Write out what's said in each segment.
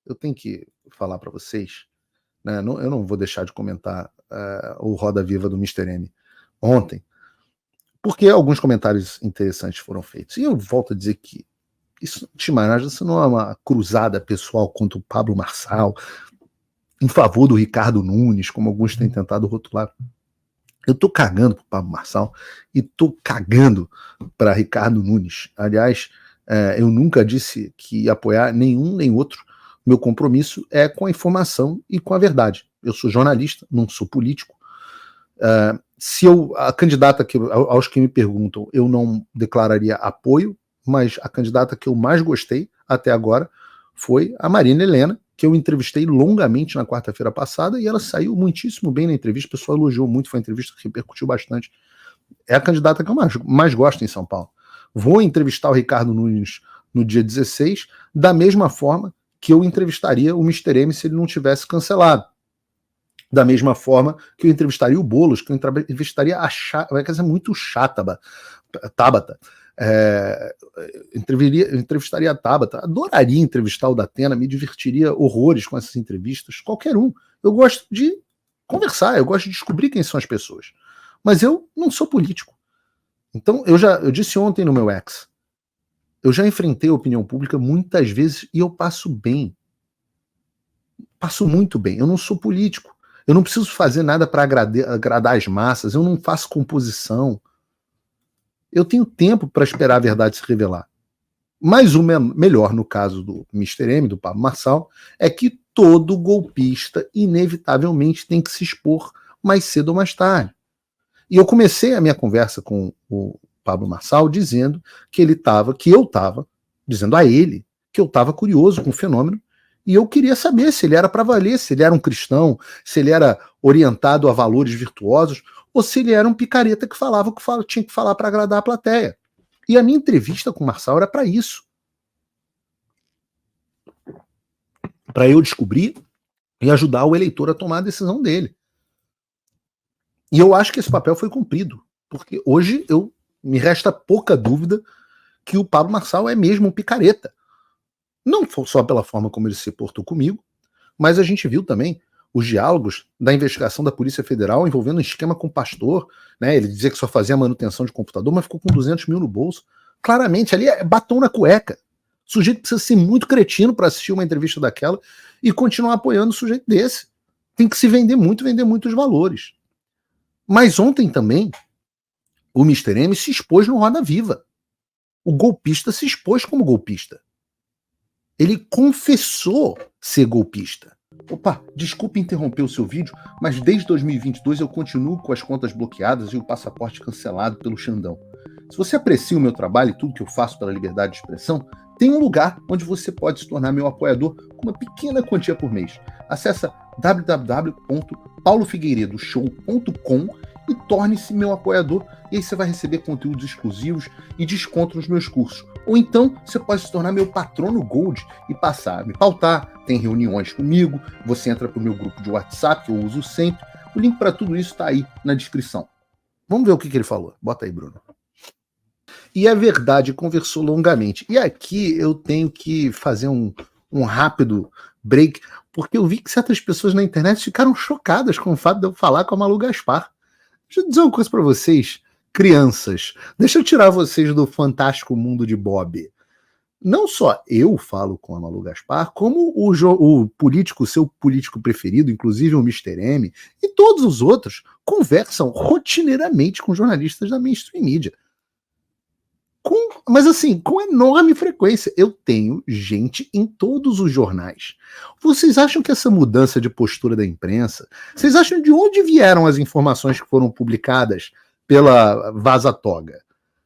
Eu tenho que falar para vocês, né, eu não vou deixar de comentar o Roda Viva do Mr. M ontem, porque alguns comentários interessantes foram feitos. E eu volto a dizer que isso, isso não é uma cruzada pessoal contra o Pablo Marçal, em favor do Ricardo Nunes, como alguns têm tentado rotular. Eu tô cagando pro Pablo Marçal e tô cagando para Ricardo Nunes. Aliás, eu nunca disse que ia apoiar nenhum nem outro. Meu compromisso é com a informação e com a verdade. Eu sou jornalista, não sou político. A candidata aos que me perguntam, eu não declararia apoio, mas a candidata que eu mais gostei até agora foi a Marina Helena, que eu entrevistei longamente na quarta-feira passada, e ela saiu muitíssimo bem na entrevista, o pessoal elogiou muito, foi uma entrevista que repercutiu bastante. É a candidata que eu mais gosto em São Paulo. Vou entrevistar o Ricardo Nunes no dia 16, da mesma forma que eu entrevistaria o Mr. M se ele não tivesse cancelado. Da mesma forma que eu entrevistaria o Boulos, que eu entrevistaria vai ser muito chata, Tabata. Entrevistaria a Tabata, adoraria entrevistar o Datena, me divertiria horrores com essas entrevistas, qualquer um. Eu gosto de conversar, eu gosto de descobrir quem são as pessoas. Mas eu não sou político. Então, eu disse ontem no meu ex, eu já enfrentei a opinião pública muitas vezes e eu passo bem. Passo muito bem. Eu não sou político. Eu não preciso fazer nada para agradar as massas, eu não faço composição. Eu tenho tempo para esperar a verdade se revelar. Mas o melhor, no caso do Mr. M, do Pablo Marçal, é que todo golpista, inevitavelmente, tem que se expor mais cedo ou mais tarde. E eu comecei a minha conversa com o Pablo Marçal dizendo que eu estava, dizendo a ele, que eu estava curioso com o fenômeno, e eu queria saber se ele era para valer, se ele era um cristão, se ele era orientado a valores virtuosos, ou se ele era um picareta que falava o que tinha que falar para agradar a plateia. E a minha entrevista com o Marçal era para isso. Para eu descobrir e ajudar o eleitor a tomar a decisão dele. E eu acho que esse papel foi cumprido, porque hoje me resta pouca dúvida que o Pablo Marçal é mesmo um picareta. Não só pela forma como ele se portou comigo, mas a gente viu também os diálogos da investigação da Polícia Federal envolvendo um esquema com o pastor, né? Ele dizia que só fazia manutenção de computador, mas ficou com 200 mil no bolso. Claramente, ali é batom na cueca. O sujeito precisa ser muito cretino para assistir uma entrevista daquela e continuar apoiando um sujeito desse. Tem que se vender muito os valores. Mas ontem também, o Mr. M se expôs no Roda Viva. O golpista se expôs como golpista. Ele confessou ser golpista. Opa, desculpe interromper o seu vídeo, mas desde 2022 eu continuo com as contas bloqueadas e o passaporte cancelado pelo Xandão. Se você aprecia o meu trabalho e tudo que eu faço pela liberdade de expressão, tem um lugar onde você pode se tornar meu apoiador com uma pequena quantia por mês. Acesse www.paulofigueiredoshow.com e torne-se meu apoiador, e aí você vai receber conteúdos exclusivos e desconto nos meus cursos. Ou então você pode se tornar meu patrono Gold e passar a me pautar, tem reuniões comigo, você entra para o meu grupo de WhatsApp, que eu uso sempre. O link para tudo isso está aí na descrição. Vamos ver o que ele falou. Bota aí, Bruno. E a verdade, conversou longamente. E aqui eu tenho que fazer um rápido break, porque eu vi que certas pessoas na internet ficaram chocadas com o fato de eu falar com a Malu Gaspar. Deixa eu dizer uma coisa para vocês, crianças. Deixa eu tirar vocês do fantástico mundo de Bob. Não só eu falo com a Malu Gaspar, como o político, seu político preferido, inclusive o Mr. M, e todos os outros conversam rotineiramente com jornalistas da mainstream media. Mas assim, com enorme frequência. Eu tenho gente em todos os jornais. Vocês acham que essa mudança de postura da imprensa, vocês acham de onde vieram as informações que foram publicadas pela Vaza Toga?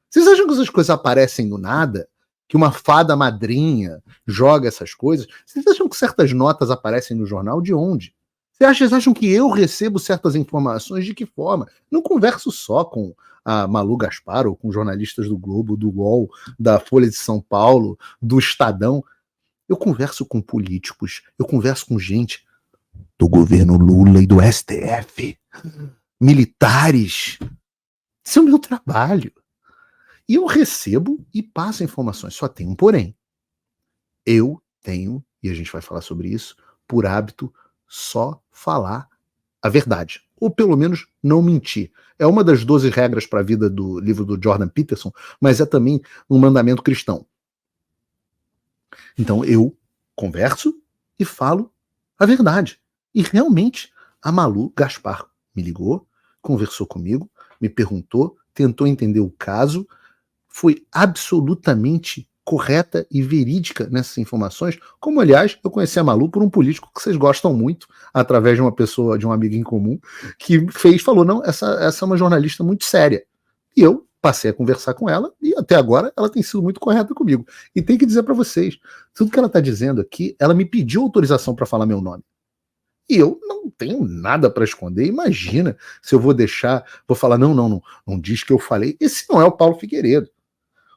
Vocês acham que essas coisas aparecem do nada? Que uma fada madrinha joga essas coisas? Vocês acham que certas notas aparecem no jornal? De onde? Vocês acham que eu recebo certas informações? De que forma? Não converso só com a Malu Gaspar ou com jornalistas do Globo, do UOL, da Folha de São Paulo, do Estadão. Eu converso com políticos, eu converso com gente do governo Lula e do STF, militares. Isso é o meu trabalho. E eu recebo e passo informações. Só tem um porém. Eu tenho e a gente vai falar sobre isso, por hábito, só falar a verdade. Ou pelo menos não mentir. É uma das 12 regras para a vida do livro do Jordan Peterson, mas é também um mandamento cristão. Então eu converso e falo a verdade. E realmente a Malu Gaspar me ligou, conversou comigo, me perguntou, tentou entender o caso, foi absolutamente correta e verídica nessas informações, como aliás eu conheci a Malu por um político que vocês gostam muito, através de uma pessoa, de um amigo em comum, que falou, não, essa é uma jornalista muito séria. E eu passei a conversar com ela e até agora ela tem sido muito correta comigo. E tem que dizer para vocês, tudo que ela está dizendo aqui, ela me pediu autorização para falar meu nome. E eu não tenho nada para esconder. Imagina se eu vou falar, não diz que eu falei. Esse não é o Paulo Figueiredo.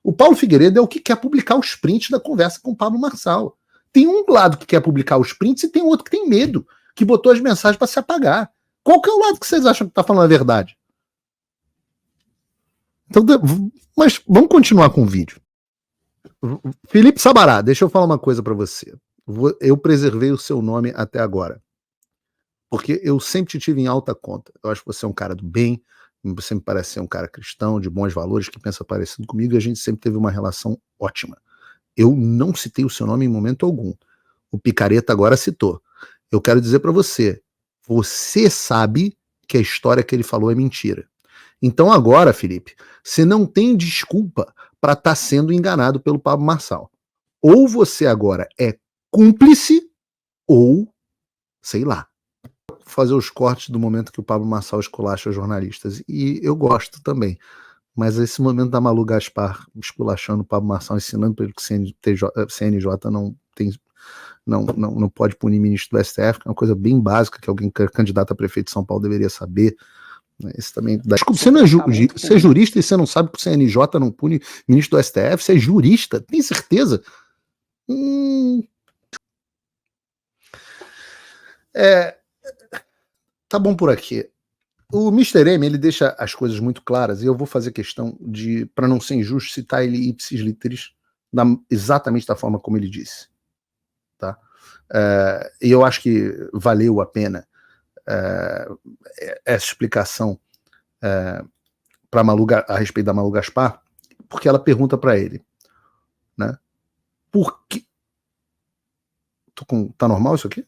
O Paulo Figueiredo é o que quer publicar os prints da conversa com o Pablo Marçal. Tem um lado que quer publicar os prints e tem outro que tem medo, que botou as mensagens para se apagar. Qual que é o lado que vocês acham que está falando a verdade? Então, mas vamos continuar com o vídeo. Felipe Sabará, deixa eu falar uma coisa para você. Eu preservei o seu nome até agora, porque eu sempre te tive em alta conta. Eu acho que você é um cara do bem, você me parece ser um cara cristão, de bons valores, que pensa parecido comigo, e a gente sempre teve uma relação ótima. Eu não citei o seu nome em momento algum. O Picareta agora citou. Eu quero dizer para você, você sabe que a história que ele falou é mentira. Então agora, Felipe, você não tem desculpa para estar sendo enganado pelo Pablo Marçal. Ou você agora é cúmplice, ou, sei lá, fazer os cortes do momento que o Pablo Marçal esculacha os jornalistas. E eu gosto também. Mas esse momento da Malu Gaspar esculachando o Pablo Marçal, ensinando para ele que o CNJ não pode punir ministro do STF, que é uma coisa bem básica que alguém candidato a prefeito de São Paulo deveria saber. Esse também Desculpa, você não é, você é jurista e você não sabe que o CNJ não pune ministro do STF? Você é jurista? Tem certeza? Tá bom por aqui. O Mr. M, ele deixa as coisas muito claras e eu vou fazer questão de, para não ser injusto, citar ele ipsis literis exatamente da forma como ele disse. Tá? E eu acho que valeu a pena essa explicação a respeito da Malu Gaspar, porque ela pergunta para ele, né? Por que... Tá normal isso aqui?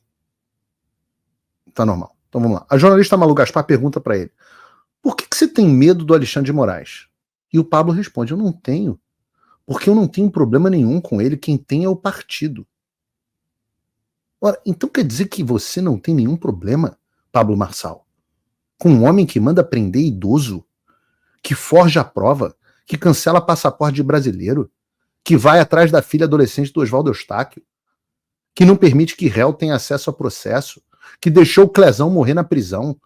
Tá normal. Então vamos lá. A jornalista Malu Gaspar pergunta para ele, por que você tem medo do Alexandre de Moraes? E o Pablo responde, eu não tenho, porque eu não tenho problema nenhum com ele, quem tem é o partido. Ora, então quer dizer que você não tem nenhum problema, Pablo Marçal, com um homem que manda prender idoso, que forja a prova, que cancela passaporte de brasileiro, que vai atrás da filha adolescente do Oswaldo Eustáquio, que não permite que réu tenha acesso a processo, que deixou o Clezão morrer na prisão,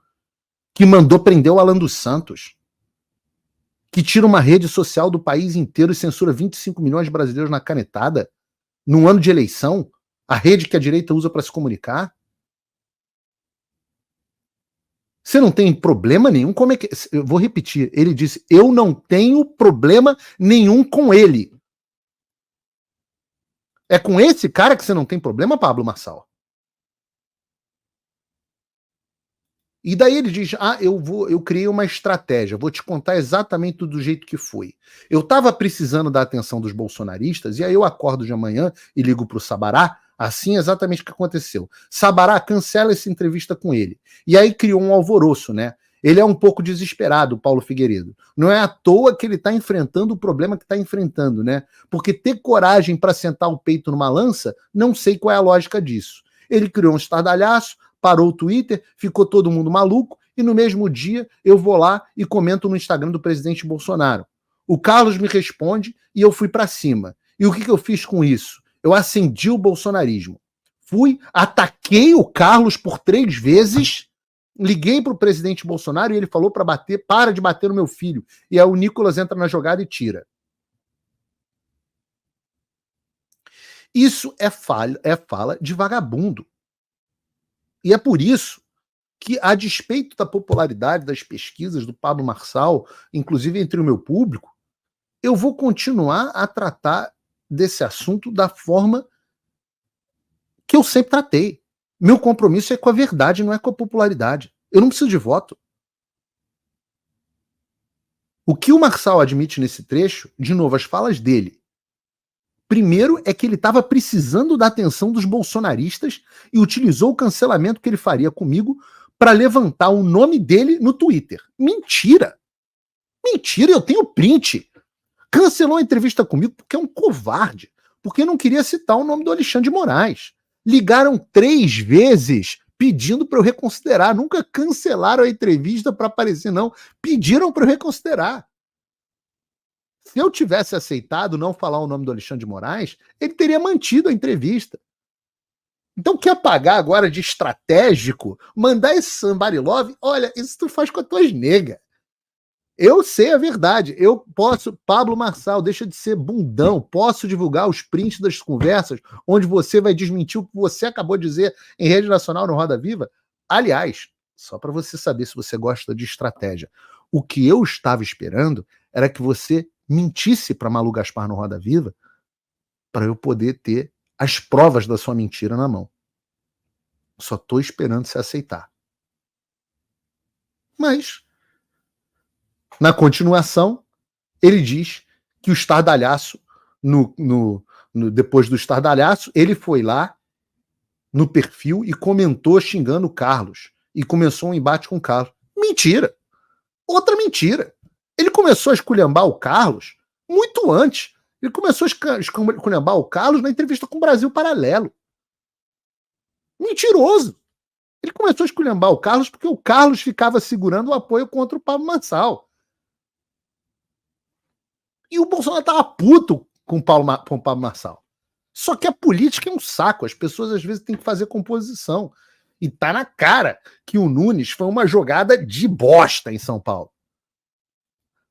que mandou prender o Alan dos Santos, que tira uma rede social do país inteiro e censura 25 milhões de brasileiros na canetada, num ano de eleição, a rede que a direita usa para se comunicar? Você não tem problema nenhum? Como é que... Eu vou repetir. Ele disse, eu não tenho problema nenhum com ele. É com esse cara que você não tem problema, Pablo Marçal? E daí ele diz, eu criei uma estratégia, vou te contar exatamente do jeito que foi. Eu estava precisando da atenção dos bolsonaristas, e aí eu acordo de manhã e ligo para o Sabará, assim exatamente o que aconteceu. Sabará cancela essa entrevista com ele. E aí criou um alvoroço, né? Ele é um pouco desesperado, Paulo Figueiredo. Não é à toa que ele está enfrentando o problema que está enfrentando, né? Porque ter coragem para sentar o peito numa lança, não sei qual é a lógica disso. Ele criou um estardalhaço, parou o Twitter, ficou todo mundo maluco, e no mesmo dia eu vou lá e comento no Instagram do presidente Bolsonaro. O Carlos me responde e eu fui para cima. E o que eu fiz com isso? Eu acendi o bolsonarismo. Ataquei o Carlos por 3 vezes, liguei para o presidente Bolsonaro e ele falou para para de bater no meu filho. E aí o Nicolas entra na jogada e tira. Isso é fala de vagabundo. E é por isso que, a despeito da popularidade das pesquisas do Pablo Marçal, inclusive entre o meu público, eu vou continuar a tratar desse assunto da forma que eu sempre tratei. Meu compromisso é com a verdade, não é com a popularidade. Eu não preciso de voto. O que o Marçal admite nesse trecho, de novo, as falas dele. Primeiro é que ele estava precisando da atenção dos bolsonaristas e utilizou o cancelamento que ele faria comigo para levantar o nome dele no Twitter. Mentira! Mentira, eu tenho print. Cancelou a entrevista comigo porque é um covarde, porque não queria citar o nome do Alexandre de Moraes. Ligaram 3 vezes pedindo para eu reconsiderar. Nunca cancelaram a entrevista para aparecer, não. Pediram para eu reconsiderar. Se eu tivesse aceitado não falar o nome do Alexandre de Moraes, ele teria mantido a entrevista. Então quer pagar agora de estratégico, mandar esse somebody love? Olha, isso tu faz com as tuas negas. Eu sei a verdade. Eu posso, Pablo Marçal, deixa de ser bundão. Posso divulgar os prints das conversas onde você vai desmentir o que você acabou de dizer em rede nacional no Roda Viva. Aliás, só para você saber se você gosta de estratégia, o que eu estava esperando era que você mentisse para Malu Gaspar no Roda Viva para eu poder ter as provas da sua mentira na mão. Só estou esperando você aceitar. Mas na continuação, ele diz que o estardalhaço, depois do estardalhaço, ele foi lá no perfil e comentou xingando o Carlos. E começou um embate com o Carlos. Mentira! Outra mentira. Ele começou a esculhambar o Carlos muito antes. Ele começou a esculhambar o Carlos na entrevista com o Brasil Paralelo. Mentiroso! Ele começou a esculhambar o Carlos porque o Carlos ficava segurando o apoio contra o Pablo Marçal. E o Bolsonaro estava puto com o Pablo Marçal. Só que a política é um saco. As pessoas às vezes têm que fazer composição. E tá na cara que o Nunes foi uma jogada de bosta em São Paulo.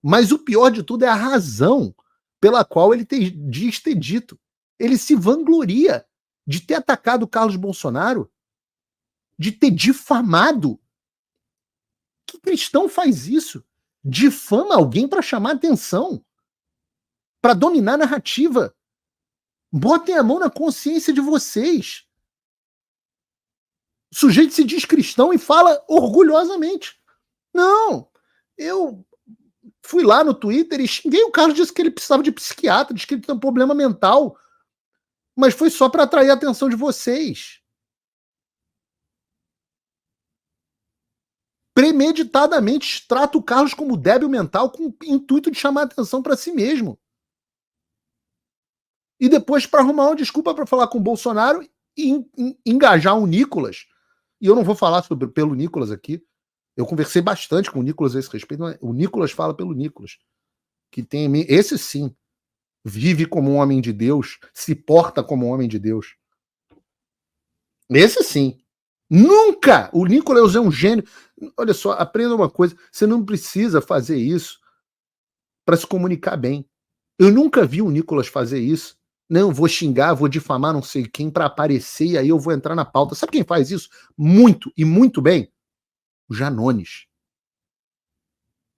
Mas o pior de tudo é a razão pela qual ele diz ter dito. Ele se vangloria de ter atacado o Carlos Bolsonaro, de ter difamado. Que cristão faz isso? Difama alguém para chamar atenção, para dominar a narrativa. Botem a mão na consciência de vocês. O sujeito se diz cristão e fala orgulhosamente. Não, eu fui lá no Twitter e xinguei o Carlos, disse que ele precisava de psiquiatra, disse que ele tem um problema mental. Mas foi só para atrair a atenção de vocês. Premeditadamente trata o Carlos como débil mental com o intuito de chamar a atenção para si mesmo. E depois para arrumar uma desculpa para falar com o Bolsonaro e engajar o Nicolas. E eu não vou falar pelo Nicolas aqui. Eu conversei bastante com o Nicolas a esse respeito. O Nicolas fala pelo Nicolas. Que tem esse sim. Vive como um homem de Deus. Se porta como um homem de Deus. Esse sim. Nunca! O Nicolas é um gênio. Olha só, aprenda uma coisa. Você não precisa fazer isso para se comunicar bem. Eu nunca vi o Nicolas fazer isso. Não, vou xingar, vou difamar não sei quem para aparecer e aí eu vou entrar na pauta. Sabe quem faz isso? Muito e muito bem? O Janones.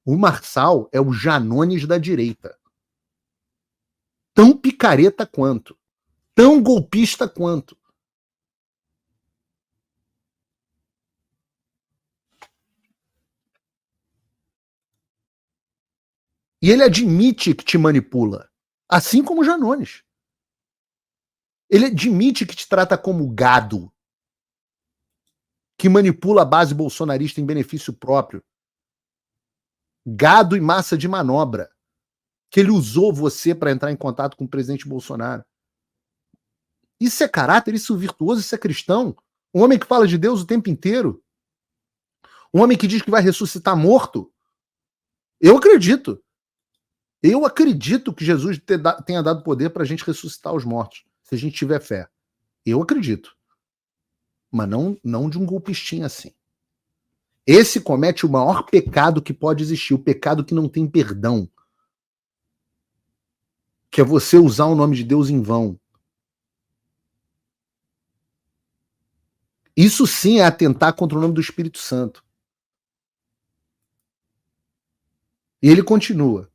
O Marçal é o Janones da direita. Tão picareta quanto. Tão golpista quanto. E ele admite que te manipula. Assim como o Janones. Ele admite que te trata como gado. Que manipula a base bolsonarista em benefício próprio. Gado e massa de manobra. Que ele usou você para entrar em contato com o presidente Bolsonaro. Isso é caráter, isso é virtuoso, isso é cristão. Um homem que fala de Deus o tempo inteiro. Um homem que diz que vai ressuscitar morto. Eu acredito. Eu acredito que Jesus tenha dado poder para a gente ressuscitar os mortos, se a gente tiver fé. Eu acredito. Mas não de um golpistinho assim. Esse comete o maior pecado que pode existir, o pecado que não tem perdão. Que é você usar o nome de Deus em vão. Isso sim é atentar contra o nome do Espírito Santo. E ele continua.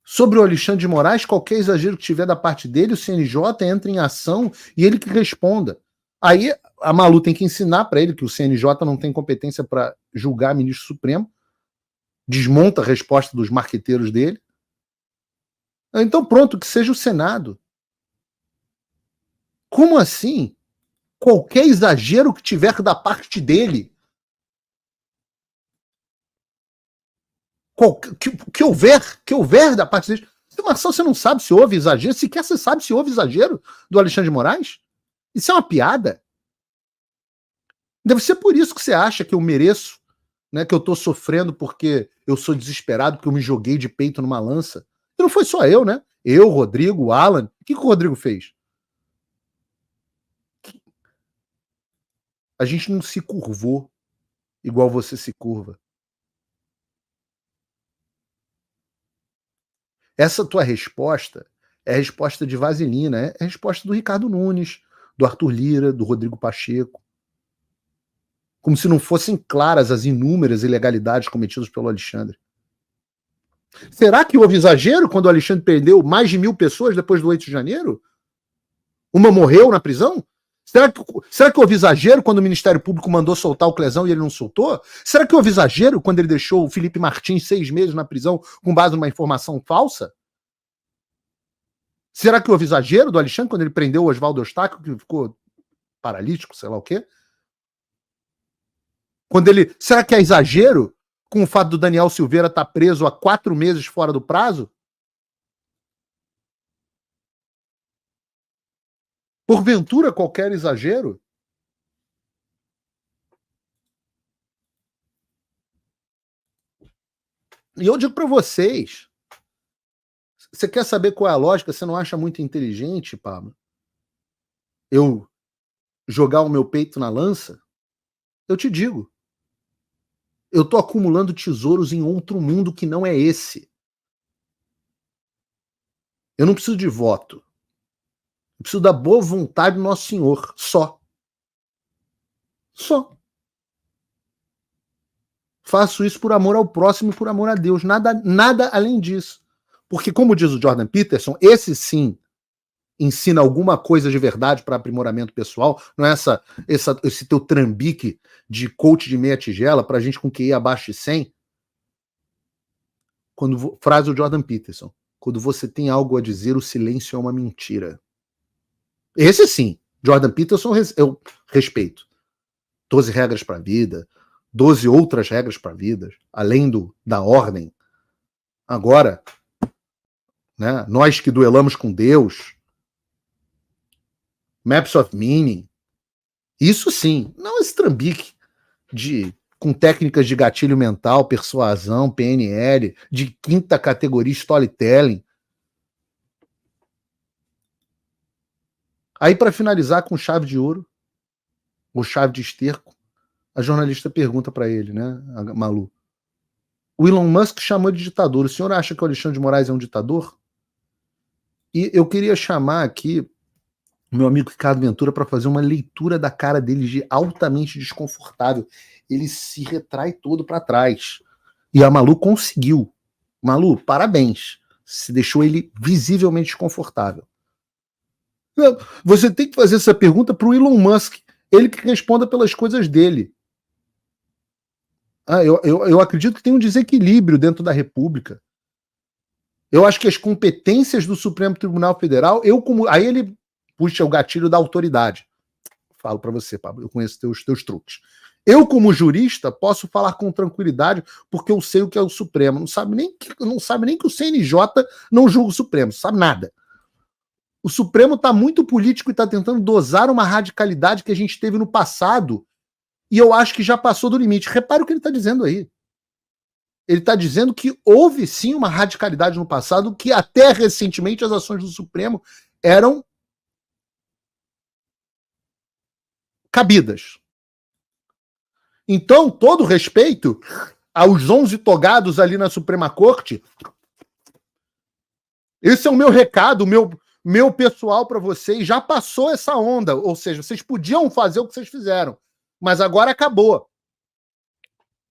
Sobre o Alexandre de Moraes, qualquer exagero que tiver da parte dele, o CNJ entra em ação e ele que responda. Aí a Malu tem que ensinar para ele que o CNJ não tem competência para julgar ministro supremo, desmonta a resposta dos marqueteiros dele. Então pronto, que seja o Senado. Como assim? Qualquer exagero que tiver da parte dele, que houver da parte dele. Marcelo, você não sabe se houve exagero? Sequer você sabe se houve exagero do Alexandre de Moraes? Isso é uma piada. Deve ser por isso que você acha que eu mereço, né, que eu tô sofrendo porque eu sou desesperado, porque eu me joguei de peito numa lança. E não foi só eu, né? Eu, Rodrigo, o Alan. O que o Rodrigo fez? A gente não se curvou igual você se curva. Essa tua resposta é a resposta de vaselina, é a resposta do Ricardo Nunes, do Arthur Lira, do Rodrigo Pacheco. Como se não fossem claras as inúmeras ilegalidades cometidas pelo Alexandre. Será que houve exagero quando o Alexandre perdeu mais de 1.000 pessoas depois do 8 de janeiro? Uma morreu na prisão? Será que houve exagero quando o Ministério Público mandou soltar o Clesão e ele não soltou? Será que houve exagero quando ele deixou o Felipe Martins 6 meses na prisão com base numa informação falsa? Será que houve exagero do Alexandre quando ele prendeu o Oswaldo Eustáquio, que ficou paralítico, sei lá o quê? Será que é exagero com o fato do Daniel Silveira estar preso há 4 meses fora do prazo? Porventura, qualquer exagero? E eu digo para vocês, você quer saber qual é a lógica? Você não acha muito inteligente, Pablo? Eu jogar o meu peito na lança? Eu te digo. Eu tô acumulando tesouros em outro mundo que não é esse. Eu não preciso de voto. Eu preciso da boa vontade do Nosso Senhor. Só. Só. Faço isso por amor ao próximo e por amor a Deus. Nada além disso. Porque, como diz o Jordan Peterson, esse sim ensina alguma coisa de verdade para aprimoramento pessoal, não é esse teu trambique de coach de meia tigela para gente com QI abaixo de 100. Frase do Jordan Peterson: quando você tem algo a dizer, o silêncio é uma mentira. Esse sim, Jordan Peterson eu respeito. 12 regras para a vida, 12 outras regras para a vida, além da ordem. Agora, né, nós que duelamos com Deus, Maps of Meaning, isso sim, não esse trambique com técnicas de gatilho mental, persuasão, PNL, de quinta categoria storytelling. Aí, para finalizar com chave de ouro, ou chave de esterco, a jornalista pergunta para ele, né, a Malu, o Elon Musk chamou de ditador. O senhor acha que o Alexandre de Moraes é um ditador? E eu queria chamar aqui o meu amigo Ricardo Ventura para fazer uma leitura da cara dele de altamente desconfortável. Ele se retrai todo para trás. E a Malu conseguiu. Malu, parabéns. Se deixou ele visivelmente desconfortável. Você tem que fazer essa pergunta para o Elon Musk. Ele que responda pelas coisas dele. Eu acredito que tem um desequilíbrio dentro da República. Eu acho que as competências do Supremo Tribunal Federal, aí ele puxa o gatilho da autoridade. Falo para você, Pablo, eu conheço teus truques. Eu, como jurista, posso falar com tranquilidade porque eu sei o que é o Supremo. Não sabe nem que o CNJ não julga o Supremo, não sabe nada. O Supremo está muito político e está tentando dosar uma radicalidade que a gente teve no passado e eu acho que já passou do limite. Repare o que ele está dizendo aí. Ele está dizendo que houve sim uma radicalidade no passado, que até recentemente as ações do Supremo eram cabidas. Então, todo respeito aos 11 togados ali na Suprema Corte, esse é o meu recado, meu pessoal para vocês. Já passou essa onda, ou seja, vocês podiam fazer o que vocês fizeram, mas agora acabou.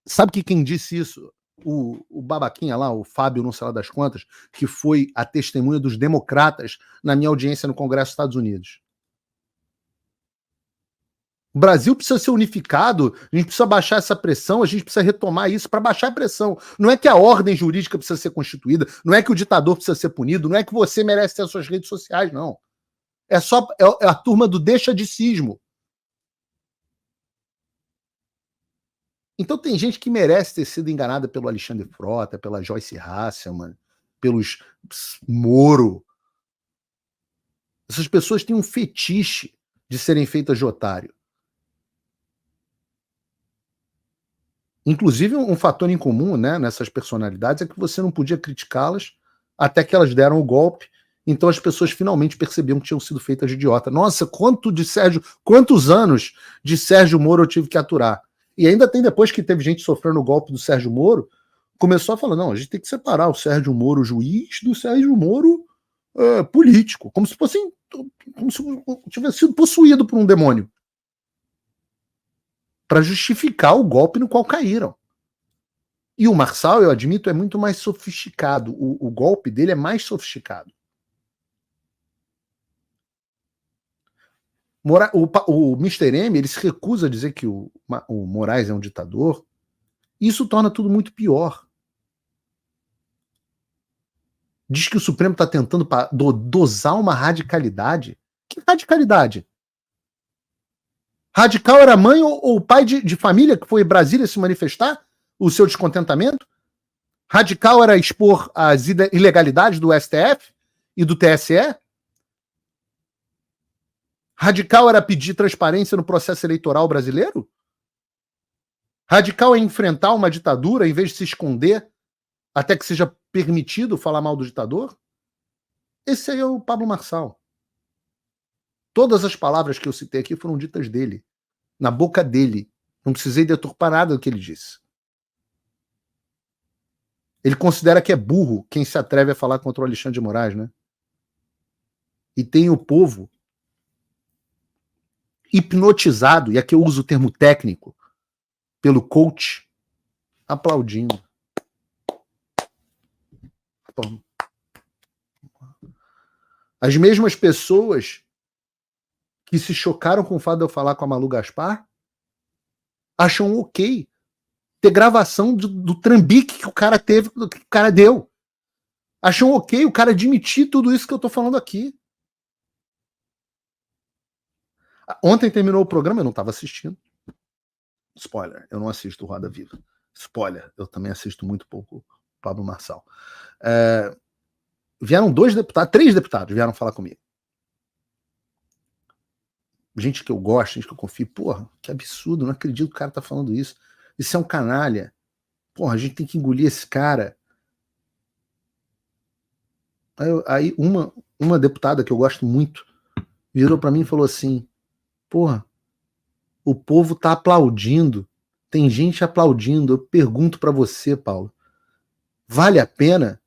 Sabe que quem disse isso o babaquinha lá, o Fábio, não sei lá das quantas, que foi a testemunha dos democratas na minha audiência no Congresso dos Estados Unidos. O Brasil precisa ser unificado, a gente precisa baixar essa pressão, a gente precisa retomar isso para baixar a pressão. Não é que a ordem jurídica precisa ser constituída, não é que o ditador precisa ser punido, não é que você merece ter as suas redes sociais, não. É a turma do deixa-de-cismo. Então tem gente que merece ter sido enganada pelo Alexandre Frota, pela Joyce Hasselman, pelos Moro. Essas pessoas têm um fetiche de serem feitas de otário. Inclusive, um fator em comum, né, nessas personalidades é que você não podia criticá-las até que elas deram o golpe. Então as pessoas finalmente percebiam que tinham sido feitas de idiota. Nossa, quantos anos de Sérgio Moro eu tive que aturar. E ainda tem, depois que teve gente sofrendo o golpe do Sérgio Moro, começou a falar, não, a gente tem que separar o Sérgio Moro juiz do Sérgio Moro político, como se tivesse sido possuído por um demônio, para justificar o golpe no qual caíram. E o Marçal, eu admito, é muito mais sofisticado. O golpe dele é mais sofisticado. O Mr. M, ele se recusa a dizer que o Moraes é um ditador. Isso torna tudo muito pior. Diz que o Supremo está tentando dosar uma radicalidade. Que radicalidade? Radical era a mãe ou o pai de família que foi em Brasília se manifestar? O seu descontentamento? Radical era expor as ilegalidades do STF e do TSE? Radical era pedir transparência no processo eleitoral brasileiro? Radical é enfrentar uma ditadura em vez de se esconder até que seja permitido falar mal do ditador? Esse aí é o Pablo Marçal. Todas as palavras que eu citei aqui foram ditas dele, na boca dele. Não precisei deturpar nada do que ele disse. Ele considera que é burro quem se atreve a falar contra o Alexandre de Moraes, né? E tem o povo hipnotizado, e aqui eu uso o termo técnico, pelo coach, aplaudindo. As mesmas pessoas que se chocaram com o fato de eu falar com a Malu Gaspar acham ok ter gravação do trambique que o cara teve, que o cara deu. Acham ok o cara admitir tudo isso que eu tô falando aqui. Ontem terminou o programa, eu não estava assistindo. Spoiler, eu não assisto o Roda Viva. Spoiler, eu também assisto muito pouco o Pablo Marçal. Vieram 3 deputados vieram falar comigo. Gente que eu gosto, gente que eu confio. Porra, que absurdo, não acredito que o cara tá falando isso. Isso é um canalha. Porra, a gente tem que engolir esse cara. Aí uma deputada que eu gosto muito virou para mim e falou assim: porra, o povo tá aplaudindo, tem gente aplaudindo. Eu pergunto para você, Paulo, vale a pena